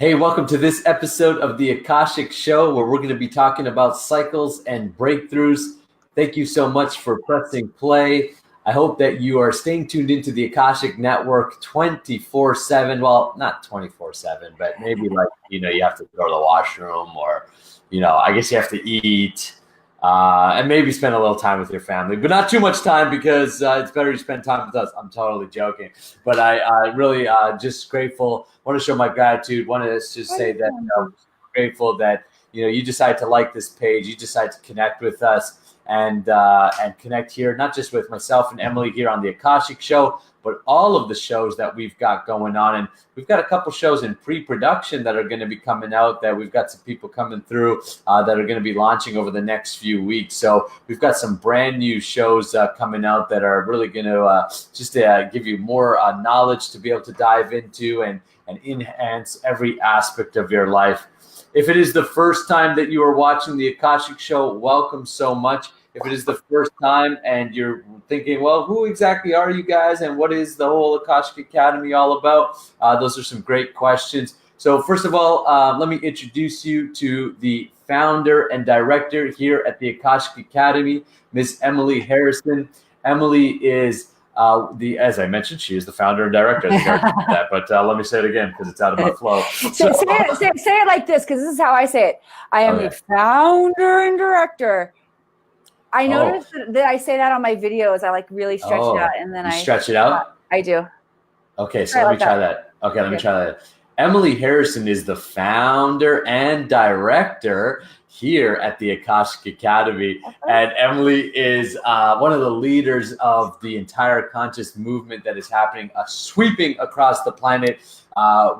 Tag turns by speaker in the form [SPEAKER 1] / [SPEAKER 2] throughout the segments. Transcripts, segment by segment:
[SPEAKER 1] Hey, welcome to this episode of the Akashic Show, where we're going to be talking about cycles and breakthroughs. Thank you so much for pressing play. I hope that you are staying tuned into the Akashic Network 24/7. Well, not 24/7, but maybe you have to go to the washroom or, I guess you have to eat and maybe spend a little time with your family, but not too much time because it's better to spend time with us. I'm totally joking, but I really just grateful. Want to show my gratitude. Want to just say that I'm grateful that you decide to like this page. You decide to connect with us and connect here, not just with myself and Emily here on the Akashic Show, but all of the shows that we've got going on. And we've got a couple shows in pre-production that are going to be coming out, that we've got some people coming through that are going to be launching over the next few weeks. So we've got some brand new shows coming out that are really going to just give you more knowledge to be able to dive into and enhance every aspect of your life. If it is the first time that you are watching the Akashic Show, welcome so much. If it is the first time and you're thinking, well, who exactly are you guys and what is the whole Akashic Academy all about? Those are some great questions. So first of all, let me introduce you to the founder and director here at the Akashic Academy, Miss Emily Harrison. Emily is as I mentioned, she is the founder and director. But let me say it again because it's out of my flow.
[SPEAKER 2] Say it like this, because this is how I say it. I am the founder and director. I noticed that I say that on my videos. I really stretch it out, and then I
[SPEAKER 1] stretch it out.
[SPEAKER 2] I do.
[SPEAKER 1] Okay, so let me try that. Okay, let me try that. Emily Harrison is the founder and director here at the Akashic Academy. And Emily is one of the leaders of the entire conscious movement that is happening, sweeping across the planet.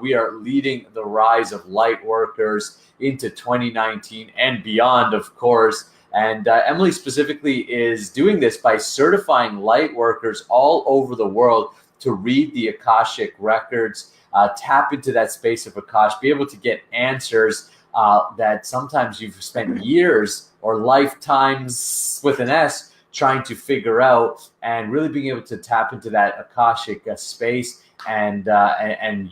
[SPEAKER 1] We are leading the rise of light workers into 2019 and beyond, of course. And Emily specifically is doing this by certifying light workers all over the world to read the Akashic records, tap into that space of Akash, be able to get answers that sometimes you've spent years or lifetimes with an S trying to figure out, and really being able to tap into that Akashic space and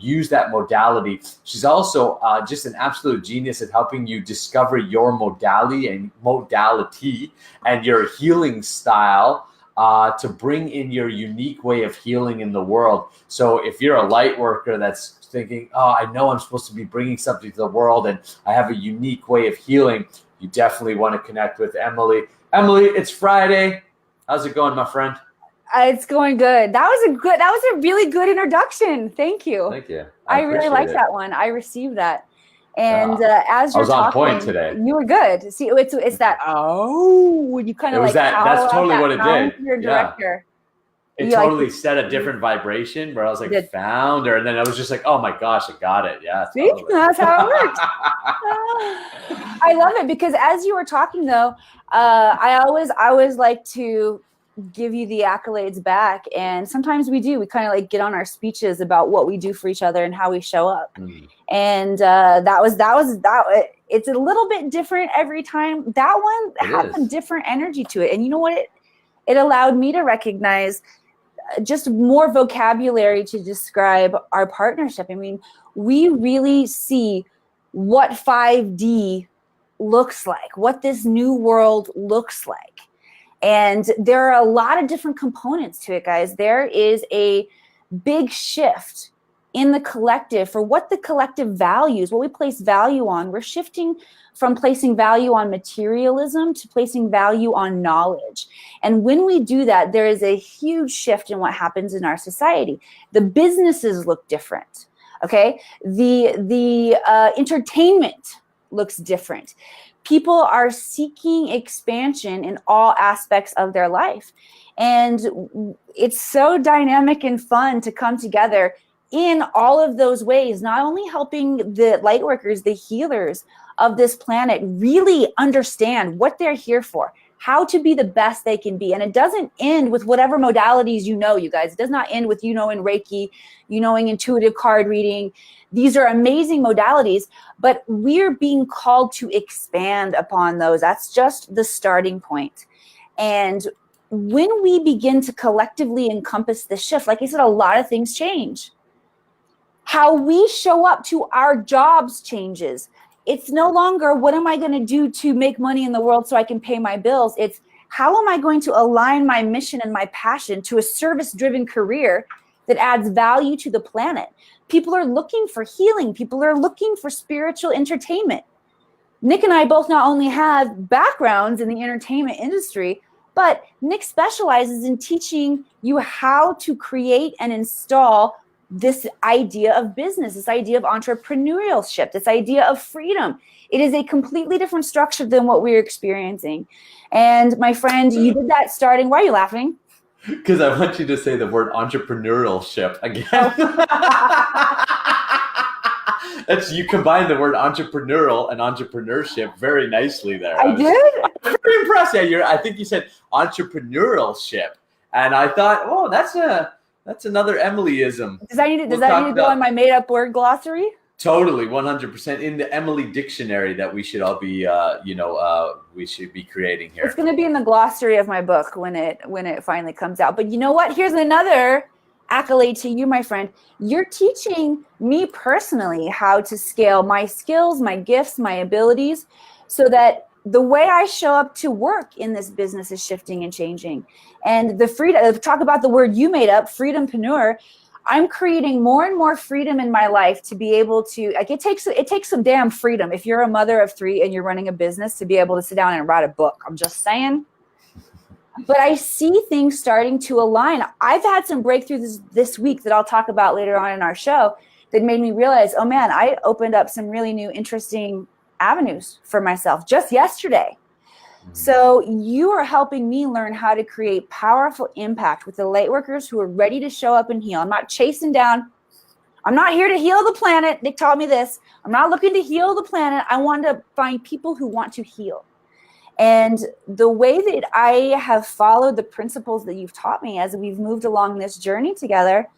[SPEAKER 1] use that modality. She's also just an absolute genius at helping you discover your modality and your healing style to bring in your unique way of healing in the world. So if you're a light worker that's thinking, oh, I know I'm supposed to be bringing something to the world and I have a unique way of healing, you definitely want to connect with Emily. Emily, it's Friday. How's it going, my friend?
[SPEAKER 2] It's going good. That was a really good introduction. Thank you.
[SPEAKER 1] Thank you.
[SPEAKER 2] I really liked that one. I received that. And as you're talking,
[SPEAKER 1] I was on point today.
[SPEAKER 2] You were good. See, it's that when you kind of
[SPEAKER 1] that's totally what it did.
[SPEAKER 2] Your director.
[SPEAKER 1] It totally set a different vibration where I was like founder, and then I was just like, oh my gosh, I got it. Yeah.
[SPEAKER 2] See, totally. That's how it works. I love it because as you were talking though, I always like to give you the accolades back, and sometimes we kind of get on our speeches about what we do for each other and how we show up. And that was it's a little bit different every time. That one had some different energy to it, and you know what, it allowed me to recognize just more vocabulary to describe our partnership. I mean, we really see what 5D looks like, what this new world looks like. And there are a lot of different components to it, guys. There is a big shift in the collective for what the collective values, what we place value on. We're shifting from placing value on materialism to placing value on knowledge. And when we do that, there is a huge shift in what happens in our society. The businesses look different, okay? The entertainment looks different. People are seeking expansion in all aspects of their life. And it's so dynamic and fun to come together in all of those ways, not only helping the light workers, the healers of this planet really understand what they're here for, how to be the best they can be. And it doesn't end with whatever modalities you guys. It does not end with in Reiki, in intuitive card reading. These are amazing modalities, but we're being called to expand upon those. That's just the starting point. And when we begin to collectively encompass this shift, like I said, a lot of things change. How we show up to our jobs changes. It's no longer what am I going to do to make money in the world so I can pay my bills. It's how am I going to align my mission and my passion to a service-driven career that adds value to the planet. People are looking for healing. People are looking for spiritual entertainment. Nick and I both not only have backgrounds in the entertainment industry, but Nick specializes in teaching you how to create and install this idea of business, this idea of entrepreneurship, this idea of freedom. It is a completely different structure than what we're experiencing. And my friend, you did that starting, why are you laughing?
[SPEAKER 1] Because I want you to say the word entrepreneurship again. That's, you combine the word entrepreneurial and entrepreneurship very nicely there.
[SPEAKER 2] I did?
[SPEAKER 1] I was very impressed. Yeah, I think you said entrepreneurialship. And I thought, oh, that's another Emilyism.
[SPEAKER 2] Does that need to go on my made-up word glossary?
[SPEAKER 1] Totally, 100% in the Emily dictionary that we should all be, we should be creating here.
[SPEAKER 2] It's going to be in the glossary of my book when it finally comes out. But you know what? Here's another accolade to you, my friend. You're teaching me personally how to scale my skills, my gifts, my abilities, so that the way I show up to work in this business is shifting and changing. And the freedom, talk about the word you made up, freedompreneur. I'm creating more and more freedom in my life to be able to, like, it takes some damn freedom if you're a mother of 3 and you're running a business to be able to sit down and write a book. I'm just saying. But I see things starting to align. I've had some breakthroughs this week that I'll talk about later on in our show that made me realize, oh man, I opened up some really new, interesting avenues for myself just yesterday. So you are helping me learn how to create powerful impact with the light workers who are ready to show up and heal. I'm not chasing down. I'm not here to heal the planet. Nick taught me this. I'm not looking to heal the planet. I want to find people who want to heal. And the way that I have followed the principles that you've taught me as we've moved along this journey together,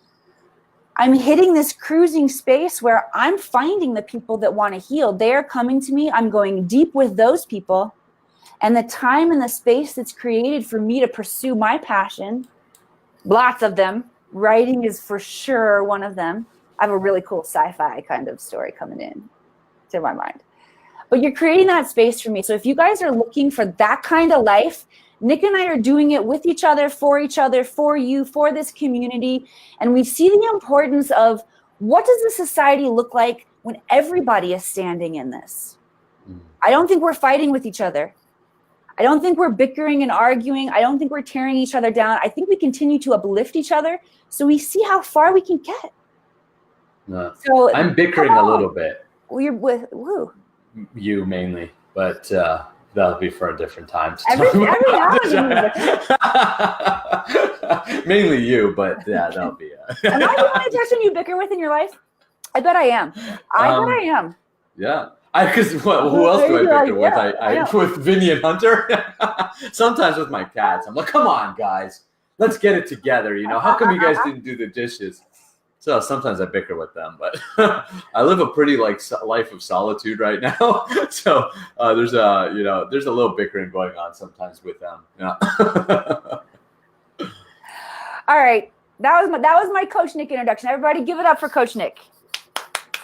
[SPEAKER 2] I'm hitting this cruising space where I'm finding the people that want to heal. They're coming to me. I'm going deep with those people. And the time and the space that's created for me to pursue my passion, lots of them, writing is for sure one of them. I have a really cool sci-fi kind of story coming in to my mind. But you're creating that space for me. So if you guys are looking for that kind of life, Nick and I are doing it with each other, for you, for this community. And we see the importance of what does the society look like when everybody is standing in this? I don't think we're fighting with each other. I don't think we're bickering and arguing. I don't think we're tearing each other down. I think we continue to uplift each other so we see how far we can get. So
[SPEAKER 1] I'm bickering a little bit.
[SPEAKER 2] You're with who?
[SPEAKER 1] You mainly, but that'll be for a different time. Mainly you, but yeah, that'll be.
[SPEAKER 2] Am I the only person you bicker with in your life? I bet I am. I bet I am.
[SPEAKER 1] Yeah. Because who else do I bicker with? I with Vinny and Hunter. Sometimes with my cats. I'm like, come on, guys, let's get it together. You know, how come you guys didn't do the dishes? So sometimes I bicker with them, but I live a pretty life of solitude right now. So there's a little bickering going on sometimes with them. Yeah.
[SPEAKER 2] All right, that was my Coach Nick introduction. Everybody, give it up for Coach Nick.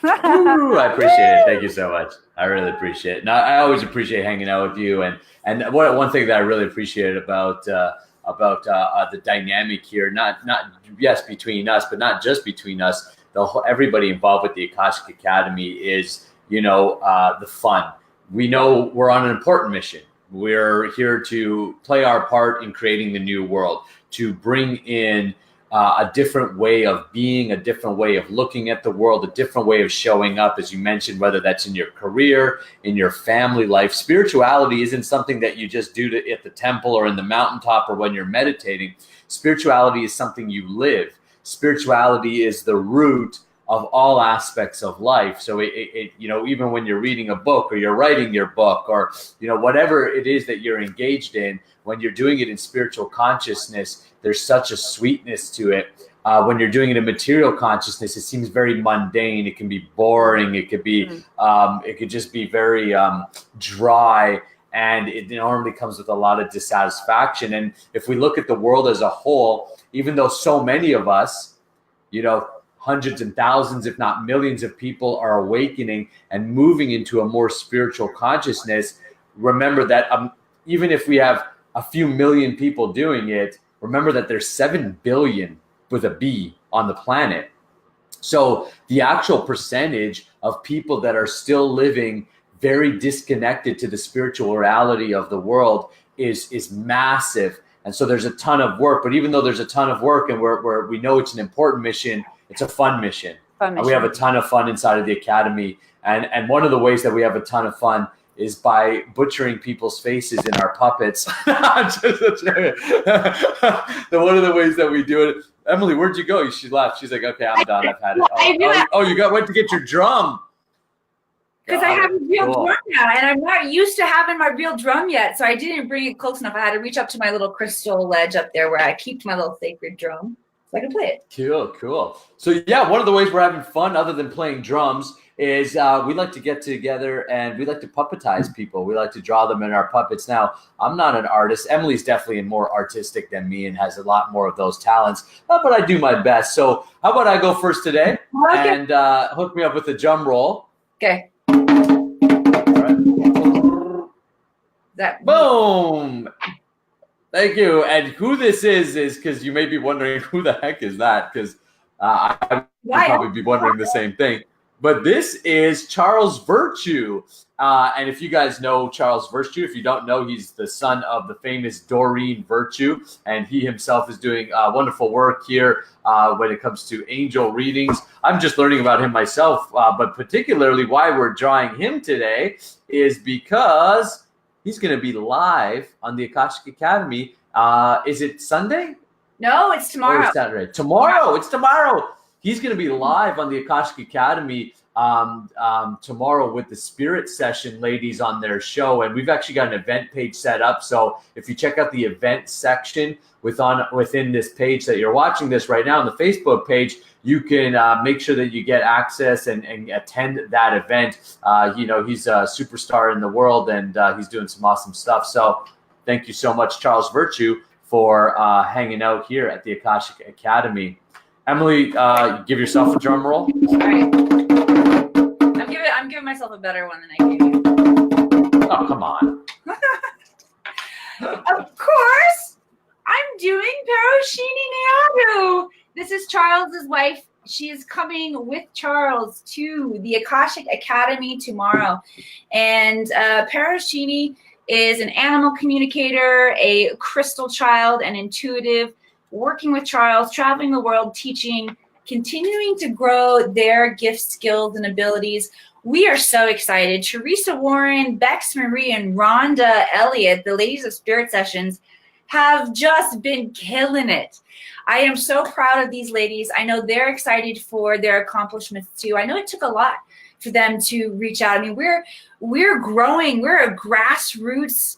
[SPEAKER 1] Ooh, I appreciate it. Thank you so much. I really appreciate it. And I always appreciate hanging out with you. And one thing that I really appreciate about the dynamic here, not between us, but not just between us. Everybody involved with the Akashic Academy is the fun. We know we're on an important mission. We're here to play our part in creating the new world, to bring in a different way of being, a different way of looking at the world, a different way of showing up, as you mentioned, whether that's in your career, in your family life. Spirituality isn't something that you just do at the temple or in the mountaintop or when you're meditating. Spirituality is something you live. Spirituality is the root of all aspects of life. So it even when you're reading a book or you're writing your book or, whatever it is that you're engaged in, when you're doing it in spiritual consciousness, there's such a sweetness to it. When you're doing it in material consciousness, it seems very mundane. It can be boring. It could be, it could just be very dry. And it normally comes with a lot of dissatisfaction. And if we look at the world as a whole, even though so many of us, hundreds and thousands, if not millions of people are awakening and moving into a more spiritual consciousness, remember that even if we have a few million people doing it, remember that there's 7 billion with a B on the planet. So the actual percentage of people that are still living very disconnected to the spiritual reality of the world is massive. And so there's a ton of work, but even though there's a ton of work and we know it's an important mission, it's a fun mission. And we have a ton of fun inside of the Academy. And one of the ways that we have a ton of fun is by butchering people's faces in our puppets. One of the ways that we do it. Emily, where'd you go? She left. She's like, okay, I'm done. I've had it. You went to get your drum.
[SPEAKER 2] Because I have a real drum now, and I'm not used to having my real drum yet, so I didn't bring it close enough. I had to reach up to my little crystal ledge up there where I keep my little sacred drum so I can play it.
[SPEAKER 1] Cool. So yeah, one of the ways we're having fun other than playing drums is we like to get together and we like to puppetize people. We like to draw them in our puppets. Now, I'm not an artist. Emily's definitely more artistic than me and has a lot more of those talents, but I do my best. So how about I go first today and hook me up with a drum roll.
[SPEAKER 2] Okay.
[SPEAKER 1] Boom. Thank you. And who this is because you may be wondering who the heck is that, because I would probably be wondering the same thing. But this is Charles Virtue. And if you guys know Charles Virtue, if you don't know, he's the son of the famous Doreen Virtue. And he himself is doing wonderful work here when it comes to angel readings. I'm just learning about him myself. But particularly why we're drawing him today is because he's going to be live on the Akashic Academy. Is it Sunday?
[SPEAKER 2] No, it's tomorrow.
[SPEAKER 1] Or it's Saturday. Tomorrow. It's tomorrow. He's going to be live on the Akashic Academy tomorrow with the Spirit Session ladies on their show. And we've actually got an event page set up. So if you check out the event section within this page that you're watching this right now on the Facebook page, you can make sure that you get access and attend that event. He's a superstar in the world and he's doing some awesome stuff. So thank you so much, Charles Virtue, for hanging out here at the Akashic Academy. Emily, give yourself a drum roll.
[SPEAKER 2] All right. I'm giving myself a better one than I gave you.
[SPEAKER 1] Oh, come on.
[SPEAKER 2] Of course, I'm doing Paroshini Nehru. This is Charles's wife. She is coming with Charles to the Akashic Academy tomorrow. And Paroshini is an animal communicator, a crystal child, an intuitive, working with Charles, traveling the world, teaching, continuing to grow their gifts, skills, and abilities. We are so excited. Teresa Warren, Bex Marie, and Rhonda Elliott, the ladies of Spirit Sessions, have just been killing it. I am so proud of these ladies. I know they're excited for their accomplishments too. I know it took a lot for them to reach out. I mean, we're growing. We're a grassroots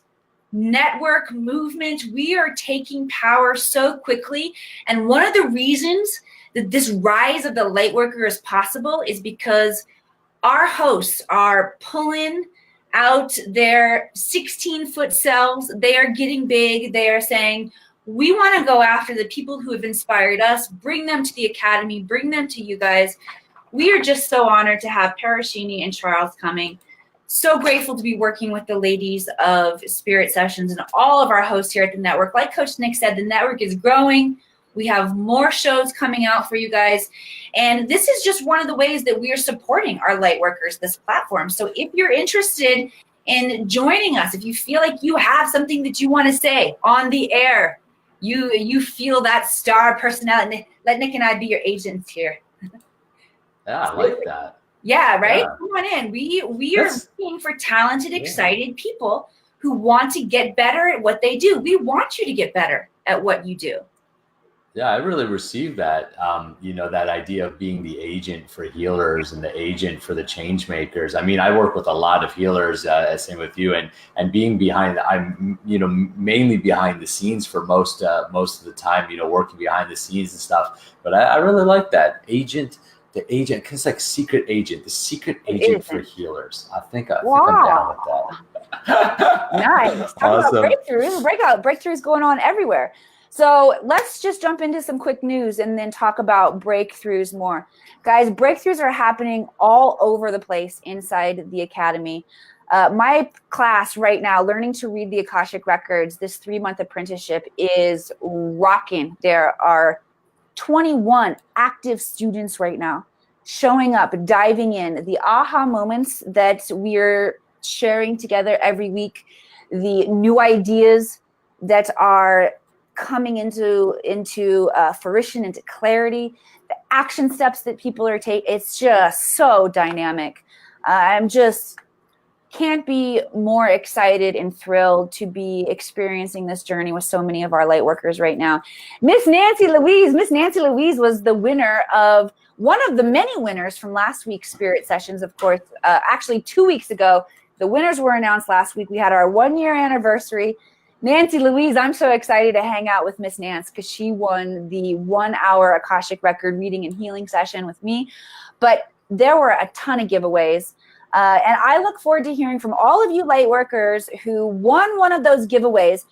[SPEAKER 2] network movement. We are taking power so quickly. And one of the reasons that this rise of the light worker is possible is because our hosts are pulling out their 16-foot selves. They are getting big. They are saying, we want to go after the people who have inspired us, bring them to the Academy, bring them to you guys. We are just so honored to have Paroshini and Charles coming. So grateful to be working with the ladies of Spirit Sessions and all of our hosts here at the network. Like Coach Nick said, the network is growing. We have more shows coming out for you guys. And this is just one of the ways that we are supporting our light workers, this platform. So if you're interested in joining us, if you feel like you have something that you want to say on the air, you feel that star personality, let Nick and I be your agents here.
[SPEAKER 1] Yeah, I like that.
[SPEAKER 2] Yeah, right? Yeah. Come on in. We are looking for talented, excited people who want to get better at what they do. We want you to get better at what you do.
[SPEAKER 1] Yeah, I really received that, that idea of being the agent for healers and the agent for the change makers. I mean, I work with a lot of healers, same with you, and being behind, I'm, mainly behind the scenes for most of the time, working behind the scenes and stuff. But I really like that agent. The agent, because it's like secret agent, the secret agent for healers. I think I'm down with that.
[SPEAKER 2] Nice. Talk about breakthroughs. Breakthroughs going on everywhere. So let's just jump into some quick news and then talk about breakthroughs more. Guys, breakthroughs are happening all over the place inside the Academy. My class right now, Learning to Read the Akashic Records, this 3-month apprenticeship is rocking. There are 21 active students right now showing up, diving in. The aha moments that we're sharing together every week, the new ideas that are coming into fruition, into clarity, the action steps that people are taking. It's just so dynamic. I'm just can't be more excited and thrilled to be experiencing this journey with so many of our light workers right now. Miss Nancy Louise was the winner of one of the many winners from last week's Spirit Sessions, of course. Actually, 2 weeks ago, the winners were announced last week. We had our 1-year anniversary. Nancy Louise, I'm so excited to hang out with Miss Nance because she won the 1-hour Akashic Record reading and healing session with me. But there were a ton of giveaways. And I look forward to hearing from all of you light workers who won one of those giveaways.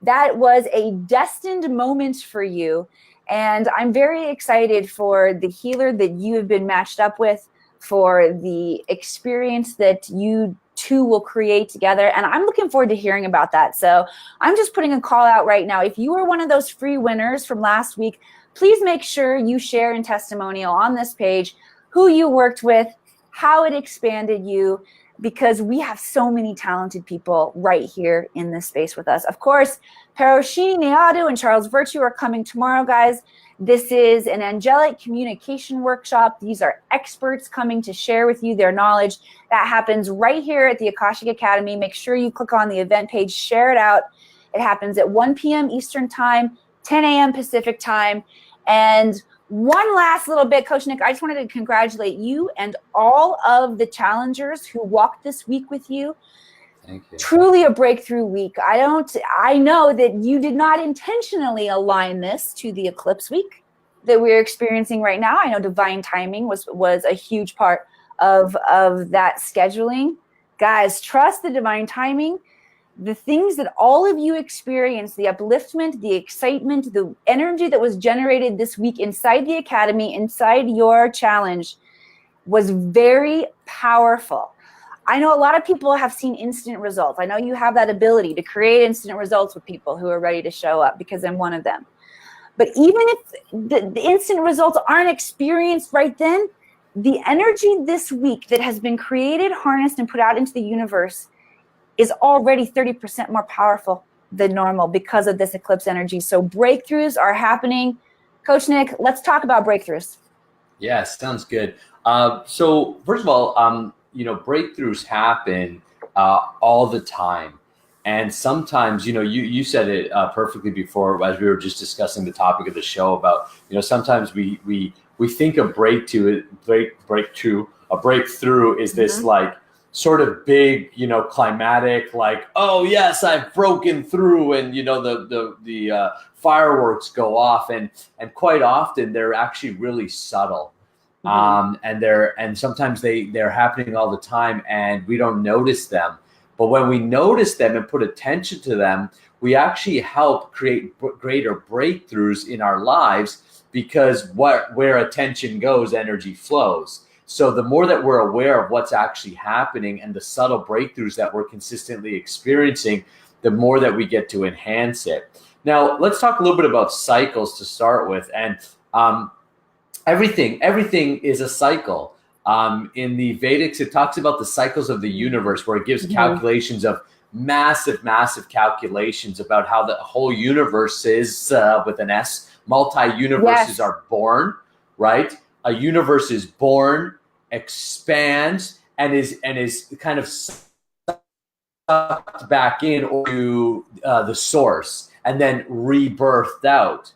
[SPEAKER 2] That was a destined moment for you. And I'm very excited for the healer that you have been matched up with, for the experience that you two will create together. And I'm looking forward to hearing about that. So I'm just putting a call out right now. If you were one of those free winners from last week, please make sure you share in testimonial on this page who you worked with, how it expanded you, because we have so many talented people right here in this space with us. Of course, Paroshini Neadu and Charles Virtue are coming tomorrow, guys. This is an angelic communication workshop. These are experts coming to share with you their knowledge. That happens right here at the Akashic Academy. Make sure you click on the event page, share it out. It happens at 1 p.m. Eastern Time, 10 a.m. Pacific Time. And one last little bit, Coach Nick, I just wanted to congratulate you and all of the challengers who walked this week with you.
[SPEAKER 1] Thank you.
[SPEAKER 2] Truly a breakthrough week. I know that you did not intentionally align this to the eclipse week that we're experiencing right now. I know divine timing was a huge part of that scheduling. Guys, trust the divine timing. The things that all of you experienced, the upliftment, the excitement, the energy that was generated this week inside the Academy, inside your challenge, was very powerful. I know a lot of people have seen instant results. I know you have that ability to create instant results with people who are ready to show up, because I'm one of them. But even if the instant results aren't experienced right then, the energy this week that has been created, harnessed, and put out into the universe is already 30% more powerful than normal because of this eclipse energy. So breakthroughs are happening. Coach Nick, let's talk about breakthroughs.
[SPEAKER 1] Yeah, sounds good. So first of all, breakthroughs happen all the time. And sometimes, you said it perfectly before as we were just discussing the topic of the show about, sometimes we think a breakthrough is this like sort of big, climatic, like, oh yes, I've broken through, and the fireworks go off, and quite often they're actually really subtle. And sometimes they're happening all the time and we don't notice them. But when we notice them and put attention to them, we actually help create greater breakthroughs in our lives, because where attention goes, energy flows. So the more that we're aware of what's actually happening and the subtle breakthroughs that we're consistently experiencing, the more that we get to enhance it. Now, let's talk a little bit about cycles to start with. And everything is a cycle. In the Vedics, it talks about the cycles of the universe, where it gives calculations of massive calculations about how the whole universe is, with an S. Multi-universes are born, right? A universe is born, expands, and is kind of sucked back in to the source, and then rebirthed out.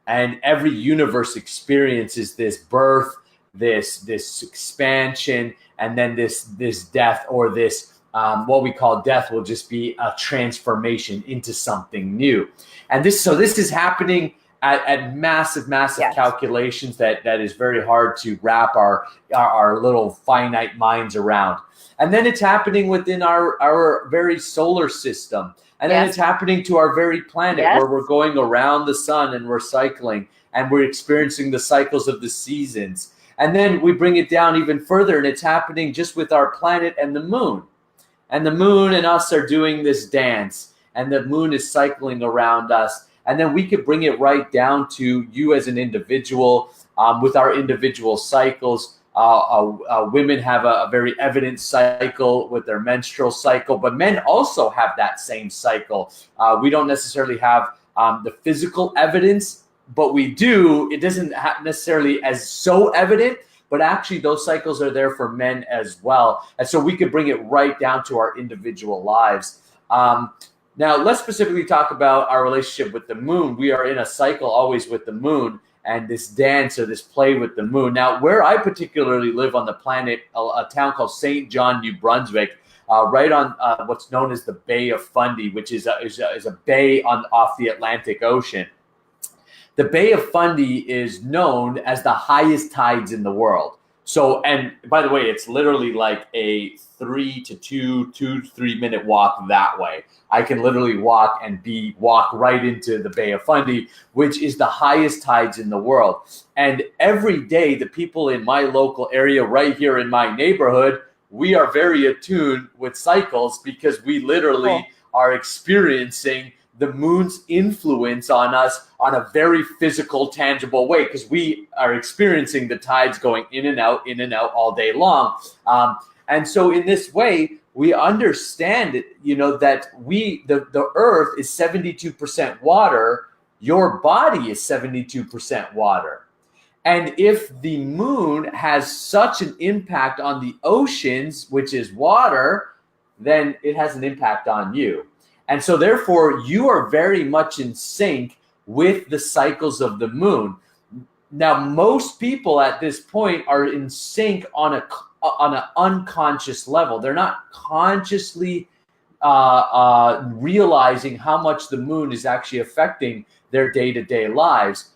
[SPEAKER 1] And every universe experiences this birth, this expansion, and then this death, or this what we call death will just be a transformation into something new. And this is happening at massive calculations that is very hard to wrap our little finite minds around. And then it's happening within our very solar system. And then it's happening to our very planet where we're going around the sun and we're cycling and we're experiencing the cycles of the seasons. And then we bring it down even further and it's happening just with our planet and the moon. And the moon and us are doing this dance and the moon is cycling around us. And then we could bring it right down to you as an individual with our individual cycles. Women have a very evident cycle with their menstrual cycle, but men also have that same cycle. We don't necessarily have the physical evidence, but we do. It doesn't necessarily as so evident, but actually those cycles are there for men as well. And so we could bring it right down to our individual lives. Now, let's specifically talk about our relationship with the moon. We are in a cycle always with the moon and this dance or this play with the moon. Now, where I particularly live on the planet, a town called St. John, New Brunswick, right on what's known as the Bay of Fundy, which is a bay off the Atlantic Ocean. The Bay of Fundy is known as the highest tides in the world. So, and by the way, it's literally like a 3 to 3 minute walk that way. I can literally walk right into the Bay of Fundy, which is the highest tides in the world. And every day, the people in my local area, right here in my neighborhood, we are very attuned with cycles because we literally are experiencing the moon's influence on us on a very physical, tangible way because we are experiencing the tides going in and out all day long. And so in this way, we understand it, that the earth is 72% water. Your body is 72% water. And if the moon has such an impact on the oceans, which is water, then it has an impact on you. And so therefore, you are very much in sync with the cycles of the moon. Now, most people at this point are in sync on an unconscious level. They're not consciously realizing how much the moon is actually affecting their day-to-day lives.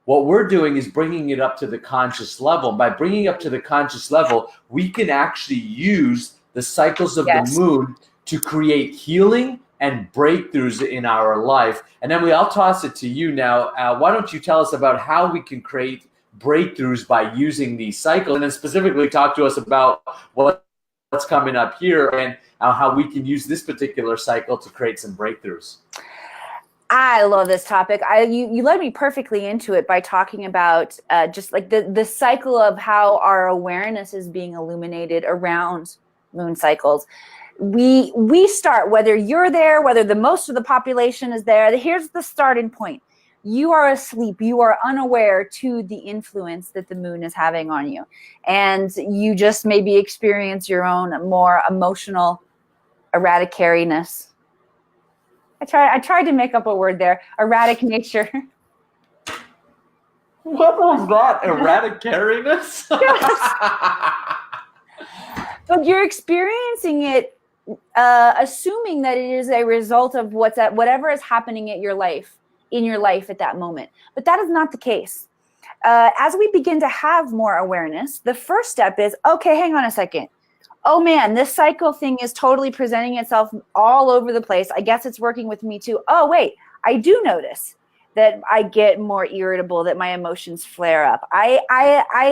[SPEAKER 1] What we're doing is bringing it up to the conscious level. By bringing it up to the conscious level, we can actually use the cycles of the moon to create healing and breakthroughs in our life. And Emily, I'll toss it to you now. Why don't you tell us about how we can create breakthroughs by using these cycles, and then specifically talk to us about what's coming up here and how we can use this particular cycle to create some breakthroughs.
[SPEAKER 2] I love this topic. You led me perfectly into it by talking about just like the cycle of how our awareness is being illuminated around moon cycles. We start, whether you're there, whether the most of the population is there, here's the starting point. You are asleep. You are unaware to the influence that the moon is having on you. And you just maybe experience your own more emotional erraticariness. I tried to make up a word there. Erratic nature.
[SPEAKER 1] What was that? Erraticariness?
[SPEAKER 2] But you're experiencing it assuming that it is a result of whatever is happening in your life at that moment. But that is not the case. As we begin to have more awareness, the first step is, okay, hang on a second. Oh man, this cycle thing is totally presenting itself all over the place. I guess it's working with me too. Oh wait, I do notice that I get more irritable, that my emotions flare up. I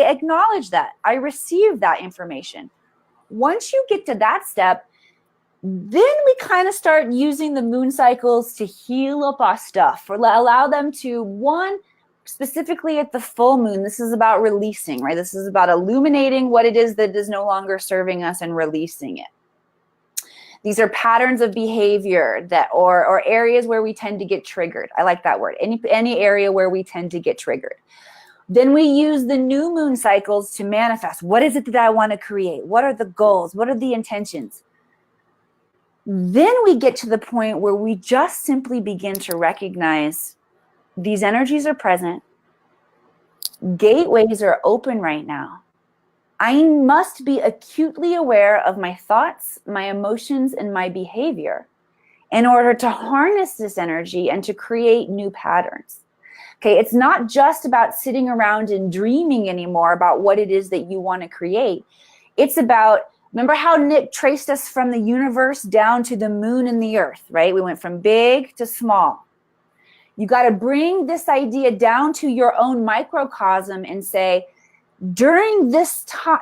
[SPEAKER 2] acknowledge that. I receive that information. Once you get to that step, then we kind of start using the moon cycles to heal up our stuff, or allow them to, one, specifically at the full moon, this is about releasing, right? This is about illuminating what it is that is no longer serving us and releasing it. These are patterns of behavior that, or areas where we tend to get triggered. I like that word. Any area where we tend to get triggered. Then we use the new moon cycles to manifest. What is it that I want to create? What are the goals? What are the intentions? Then we get to the point where we just simply begin to recognize these energies are present. Gateways are open right now. I must be acutely aware of my thoughts, my emotions, and my behavior in order to harness this energy and to create new patterns. Okay, it's not just about sitting around and dreaming anymore about what it is that you want to create. It's about Remember how Nick traced us from the universe down to the moon and the earth, right? We went from big to small. You got to bring this idea down to your own microcosm and say, during this time,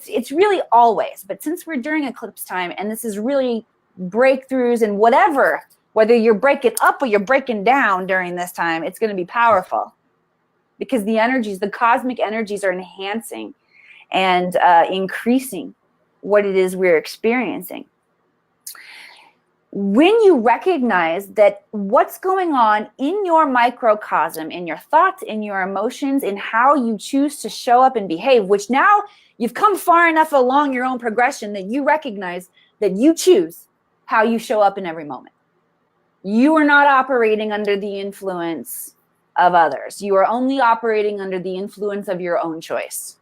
[SPEAKER 2] it's really always, but since we're during eclipse time, and this is really breakthroughs and whatever, whether you're breaking up or you're breaking down during this time, it's going to be powerful because the energies, the cosmic energies are enhancing and increasing what it is we're experiencing. When you recognize that what's going on in your microcosm, in your thoughts, in your emotions, in how you choose to show up and behave, which now you've come far enough along your own progression that you recognize that you choose how you show up in every moment. You are not operating under the influence of others. You are only operating under the influence of your own choice.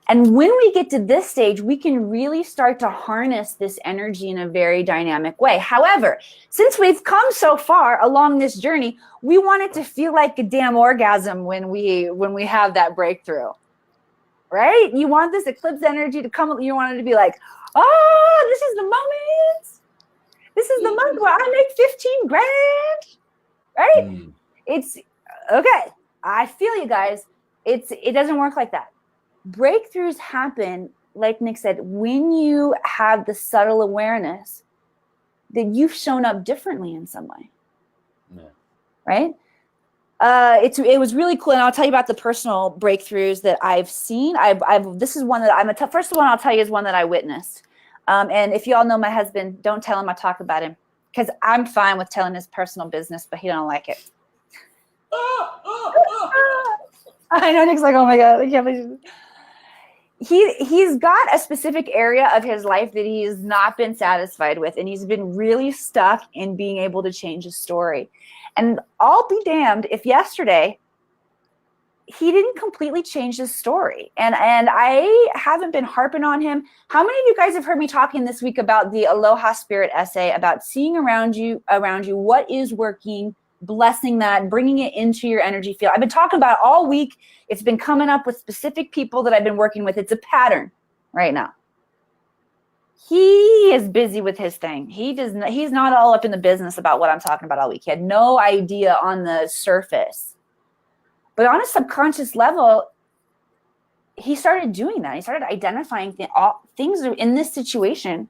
[SPEAKER 2] And when we get to this stage, we can really start to harness this energy in a very dynamic way. However, since we've come so far along this journey, we want it to feel like a damn orgasm when we have that breakthrough, right? You want this eclipse energy to come, you want it to be like, oh, this is the moment. This is the month where I make 15 grand, right? It's, okay, I feel you guys. It doesn't work like that. Breakthroughs happen, like Nick said, when you have the subtle awareness that you've shown up differently in some way, right? It was really cool, and I'll tell you about the personal breakthroughs that I've seen. This is one that first one I'll tell you is one that I witnessed. And if you all know my husband, don't tell him I talk about him because I'm fine with telling his personal business, but he don't like it. I know Nick's like, oh my God, I can't believe it. He's got a specific area of his life that he has not been satisfied with, and he's been really stuck in being able to change his story. And I'll be damned if yesterday he didn't completely change his story. And I haven't been harping on him. How many of you guys have heard me talking this week about the Aloha Spirit essay, about seeing around you what is working, blessing that, bringing it into your energy field? I've been talking about it all week. It's been coming up with specific people that I've been working with. It's a pattern right now. He is busy with his thing. He's not all up in the business about what I'm talking about all week. He had no idea on the surface. But on a subconscious level, he started doing that. He started identifying things in this situation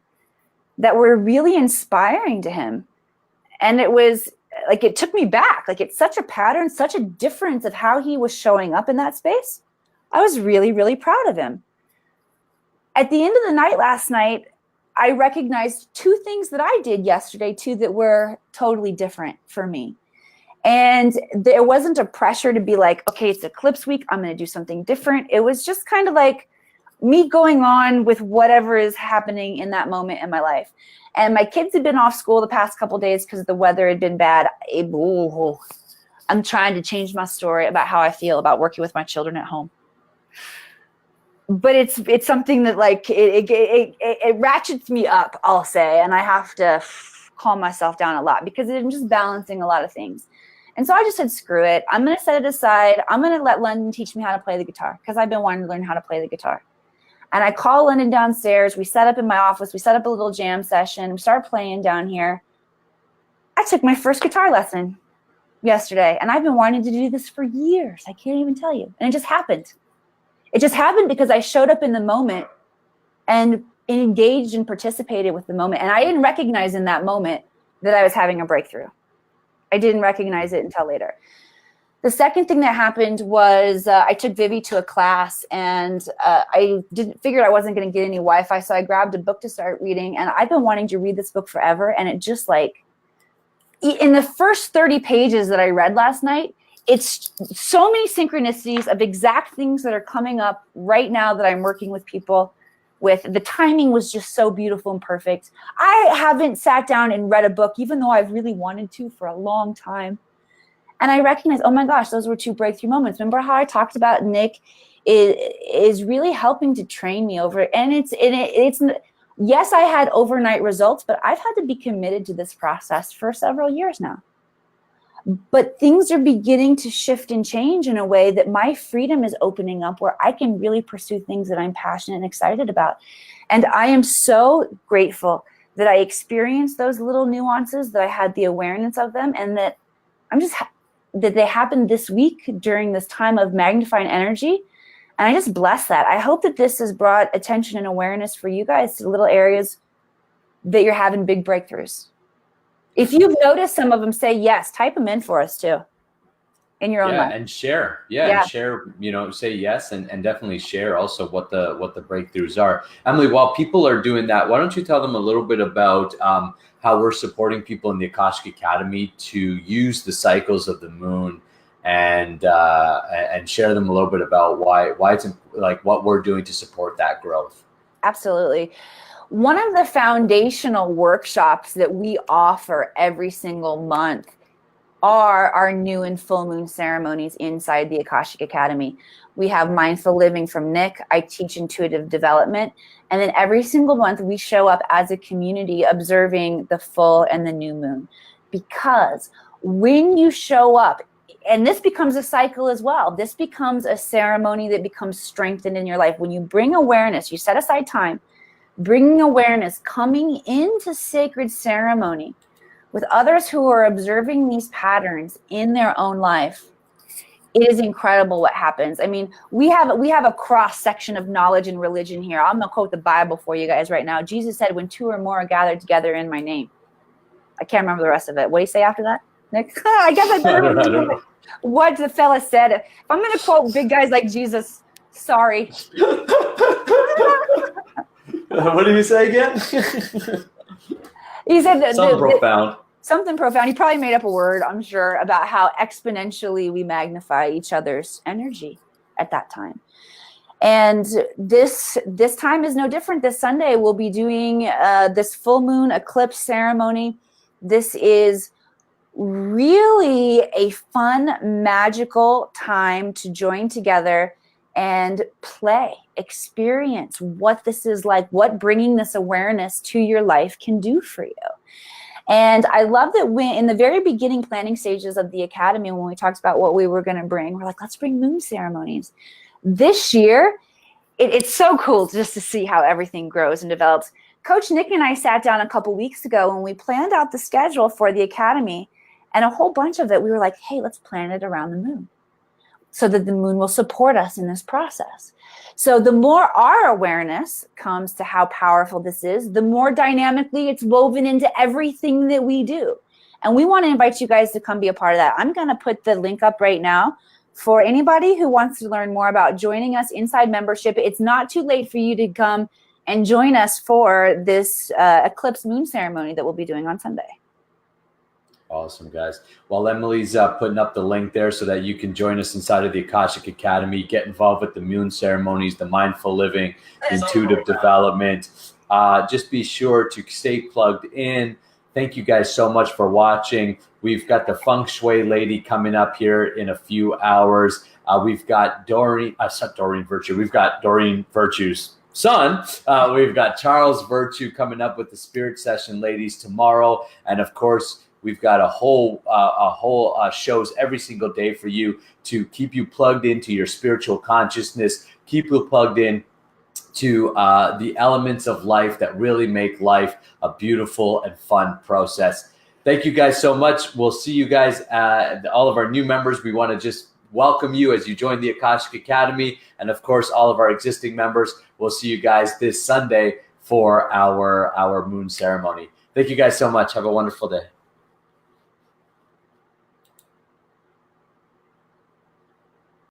[SPEAKER 2] that were really inspiring to him. And it was like, it took me back. Like, it's such a pattern, such a difference of how he was showing up in that space. I was really, really proud of him. At the end of the night last night, I recognized two things that I did yesterday too that were totally different for me. And there wasn't a pressure to be like, okay, it's eclipse week, I'm going to do something different. It was just kind of like me going on with whatever is happening in that moment in my life. And my kids had been off school the past couple of days because the weather had been bad. I'm trying to change my story about how I feel about working with my children at home. But it's something that, like, it ratchets me up, I'll say, and I have to calm myself down a lot because I'm just balancing a lot of things. And so I just said, screw it. I'm going to set it aside. I'm going to let London teach me how to play the guitar because I've been wanting to learn how to play the guitar. And I call London downstairs. We set up in my office. We set up a little jam session. We started playing down here. I took my first guitar lesson yesterday, and I've been wanting to do this for years. I can't even tell you. And it just happened. It just happened because I showed up in the moment and engaged and participated with the moment. And I didn't recognize in that moment that I was having a breakthrough. I didn't recognize it until later. The second thing that happened was I took Vivi to a class, and I figured I wasn't going to get any Wi-Fi, so I grabbed a book to start reading. And I've been wanting to read this book forever, and it just, like, in the first 30 pages that I read last night, it's so many synchronicities of exact things that are coming up right now that I'm working with people with. The timing was just so beautiful and perfect. I haven't sat down and read a book, even though I've really wanted to for a long time. And I recognize, oh my gosh, those were two breakthrough moments. Remember how I talked about Nick is really helping to train me over it. And it's yes, I had overnight results, but I've had to be committed to this process for several years now. But things are beginning to shift and change in a way that my freedom is opening up, where I can really pursue things that I'm passionate and excited about. And I am so grateful that I experienced those little nuances, that I had the awareness of them, and that that they happened this week during this time of magnifying energy. And I just bless that. I hope that this has brought attention and awareness for you guys to little areas that you're having big breakthroughs. If you've noticed some of them, say yes. Type them in for us too, in your own life.
[SPEAKER 1] And share. And share. Say yes, and definitely share also what the breakthroughs are. Emily, while people are doing that, why don't you tell them a little bit about how we're supporting people in the Akashic Academy to use the cycles of the moon, and share them a little bit about why it's like what we're doing to support that growth.
[SPEAKER 2] Absolutely. One of the foundational workshops that we offer every single month are our new and full moon ceremonies inside the Akashic Academy. We have mindful living from Nick. I teach intuitive development. And then every single month we show up as a community observing the full and the new moon. Because when you show up, and this becomes a cycle as well, this becomes a ceremony that becomes strengthened in your life. When you bring awareness, you set aside time, bringing awareness, coming into sacred ceremony with others who are observing these patterns in their own life, it is incredible what happens. I mean, we have a cross section of knowledge and religion here. I'm gonna quote the Bible for you guys right now. Jesus said, "When two or more are gathered together in my name." I can't remember the rest of it. What do you say after that, Nick? I guess I better remember what the fella said. If I'm gonna quote big guys like Jesus, sorry.
[SPEAKER 1] What did he say again?
[SPEAKER 2] He said
[SPEAKER 1] something
[SPEAKER 2] profound. He probably made up a word, I'm sure, about how exponentially we magnify each other's energy at that time. And this time is no different. This Sunday we'll be doing this full moon eclipse ceremony. This is really a fun, magical time to join together and play, experience what this is like, what bringing this awareness to your life can do for you. And I love that when in the very beginning planning stages of the Academy, when we talked about what we were going to bring, we're like, let's bring moon ceremonies. This year, it's so cool just to see how everything grows and develops. Coach Nick and I sat down a couple weeks ago and we planned out the schedule for the Academy, and a whole bunch of it, we were like, hey, let's plan it around the moon, so that the moon will support us in this process. So the more our awareness comes to how powerful this is, the more dynamically it's woven into everything that we do. And we want to invite you guys to come be a part of that. I'm going to put the link up right now for anybody who wants to learn more about joining us inside membership. It's not too late for you to come and join us for this eclipse moon ceremony that we'll be doing on Sunday.
[SPEAKER 1] Awesome, guys. Well, Emily's putting up the link there so that you can join us inside of the Akashic Academy, get involved with the moon ceremonies, the mindful living, intuitive development. Just be sure to stay plugged in. Thank you guys so much for watching. We've got the Feng Shui lady coming up here in a few hours. We've got Doreen Virtue. We've got Doreen Virtue's son. We've got Charles Virtue coming up with the Spirit Session ladies tomorrow. And of course, we've got a whole shows every single day for you to keep you plugged into your spiritual consciousness, keep you plugged in to the elements of life that really make life a beautiful and fun process. Thank you guys so much. We'll see you guys, all of our new members. We want to just welcome you as you join the Akashic Academy. And of course, all of our existing members, we'll see you guys this Sunday for our moon ceremony. Thank you guys so much. Have a wonderful day.